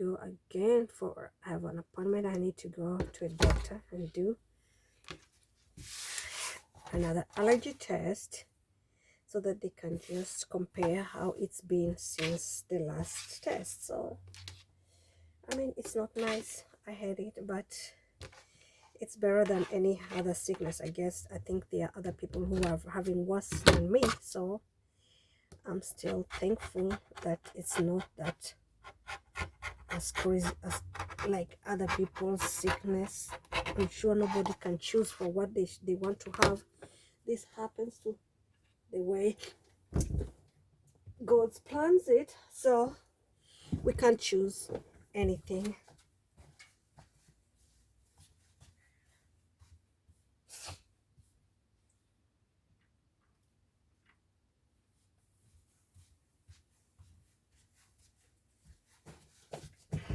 go again for, I have an appointment. I need to go to a doctor and do another allergy test so that they can just compare how it's been since the last test. So I mean, it's not nice, I hate it, but it's better than any other sickness, I guess. I think there are other people who are having worse than me, so I'm still thankful that it's not that as crazy as like other people's sickness. I'm sure nobody can choose for what they want to have. This happens to the way God plans it, so we can't choose anything.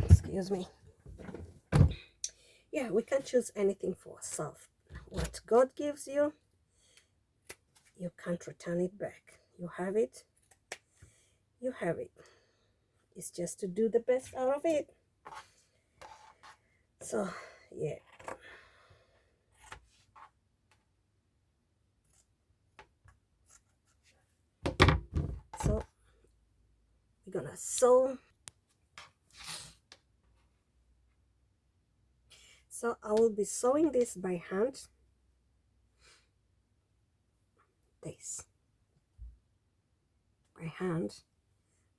Excuse me. Yeah, we can't choose anything for ourselves. What God gives you, you can't return it back. You have it, you have it. It's just to do the best out of it. So yeah, so we're gonna sew. So I will be sewing this by hand. This by hand,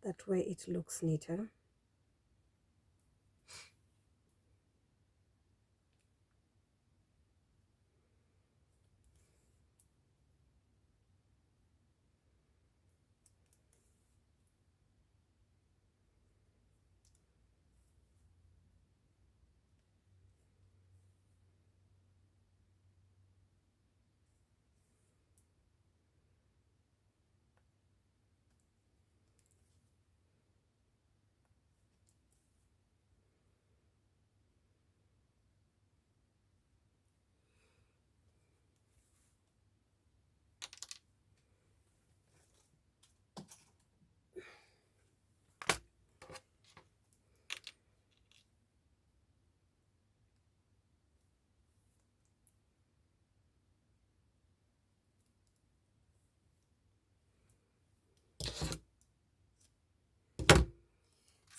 that way it looks neater.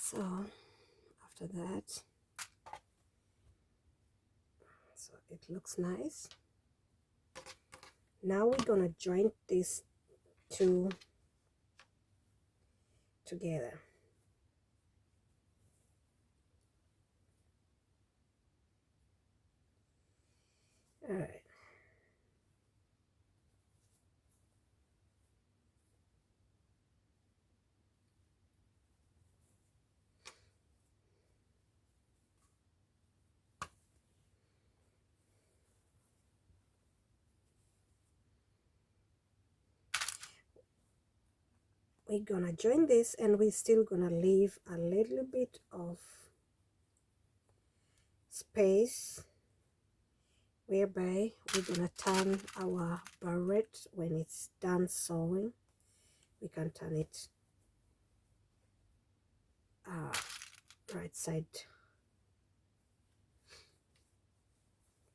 So after that, so it looks nice. Now we're gonna join these two together. All right. We're gonna join this, and we're still gonna leave a little bit of space whereby we're gonna turn our beret when it's done sewing. We can turn it right side.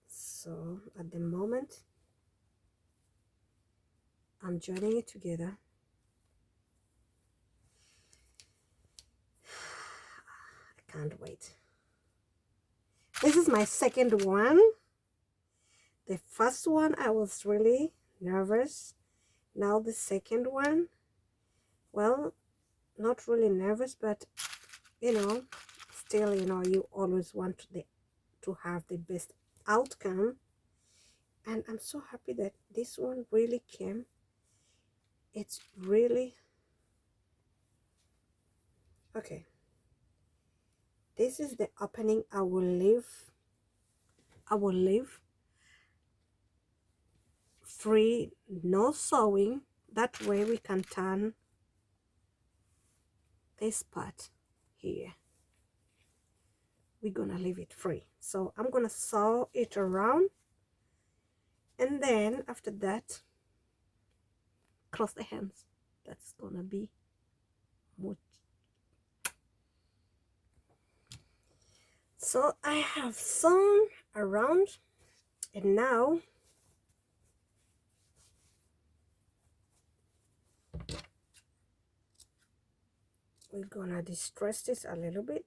So at the moment I'm joining it together. I can't wait. This is my second one. The first one I was really nervous. Now the second one, well, not really nervous, but you know, still, you know, you always want to have the best outcome. And I'm so happy that this one really came. It's really okay. This is the opening I will leave free, no sewing. That way we can turn this part here. We're gonna leave it free. So I'm gonna sew it around, and then after that, cross the hands. That's gonna be much. So I have sewn around, and now we're gonna distress this a little bit.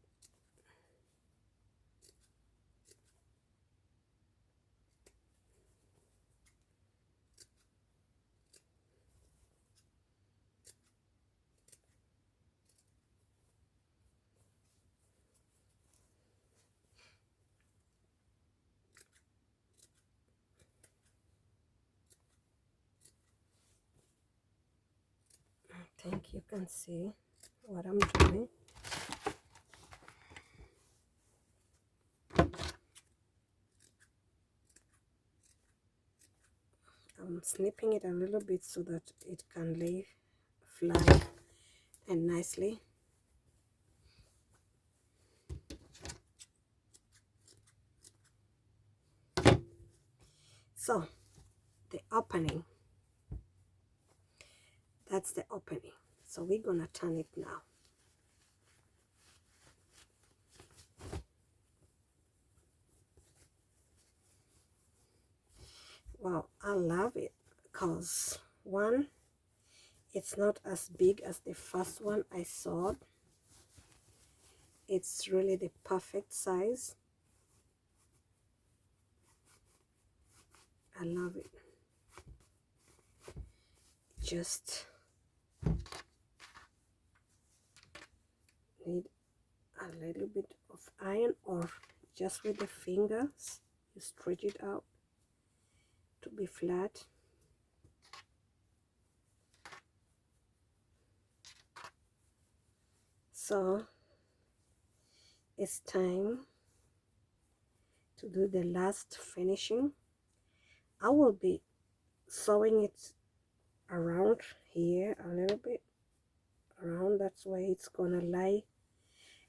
I think you can see what I'm doing. I'm snipping it a little bit so that it can lay flat and nicely. So the opening, that's the opening. So we're gonna turn it now. Wow, I love it because one, it's not as big as the first one I saw. It's really the perfect size. I love it. Just need a little bit of iron, or just with the fingers you stretch it out to be flat. So it's time to do the last finishing. I will be sewing it around here a little bit around, that's why it's gonna lie.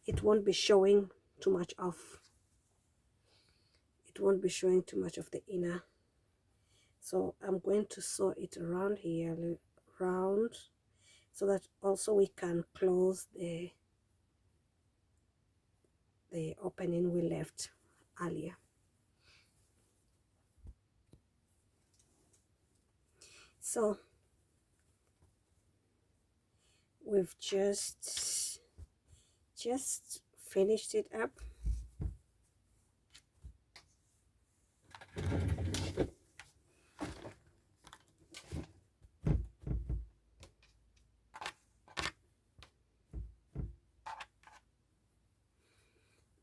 It won't be showing too much of, it won't be showing too much of the inner. So I'm going to sew it around here, around, so that also we can close the opening we left earlier. So we've just finished it up.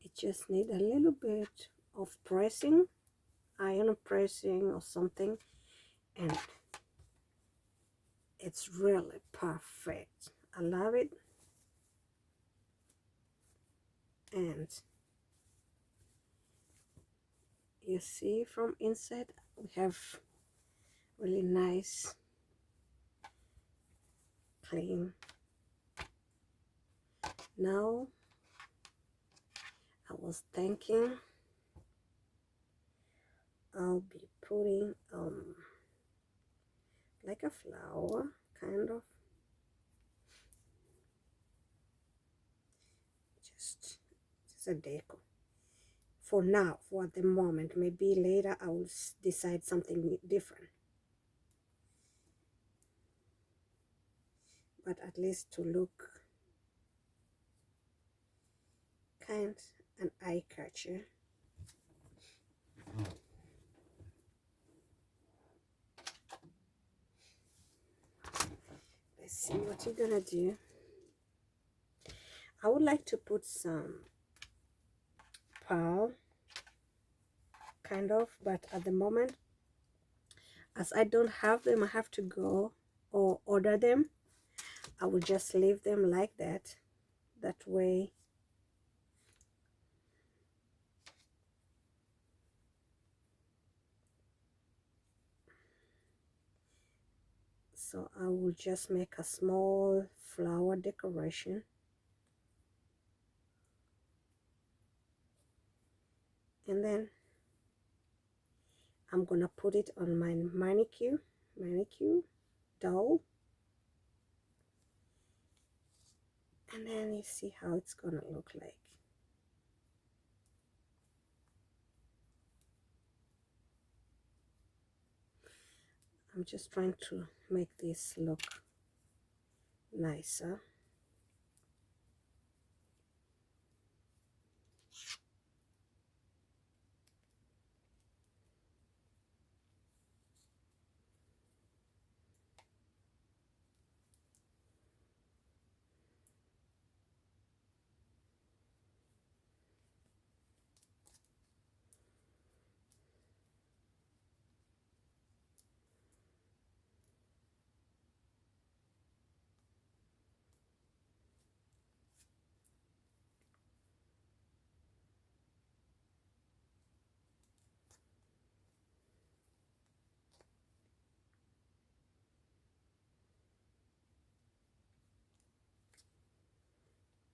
It just need a little bit of pressing, iron pressing or something, and it's really perfect. I love it. And you see from inside we have really nice clean. Now I was thinking I'll be putting like a flower, kind of, just a deco for now, for the moment. Maybe later I will decide something different, but at least to look kind an eye catcher. Let's see what you're gonna do. I would like to put some pearl, kind of, but at the moment, as I don't have them, I have to go or order them. I will just leave them like that. That way so I will just make a small flower decoration, and then I'm gonna put it on my manicure doll, and then you see how it's gonna look like. I'm just trying to make this look nicer.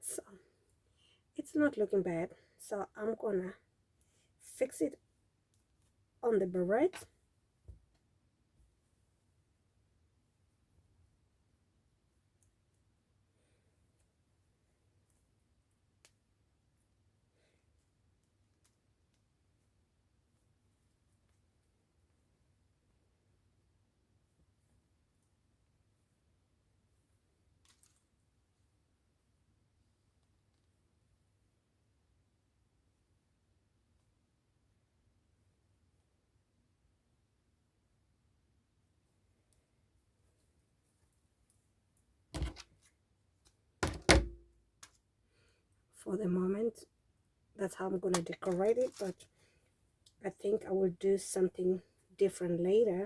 So it's not looking bad, so I'm gonna fix it on the beret. For the moment, that's how I'm gonna decorate it, but I think I will do something different later.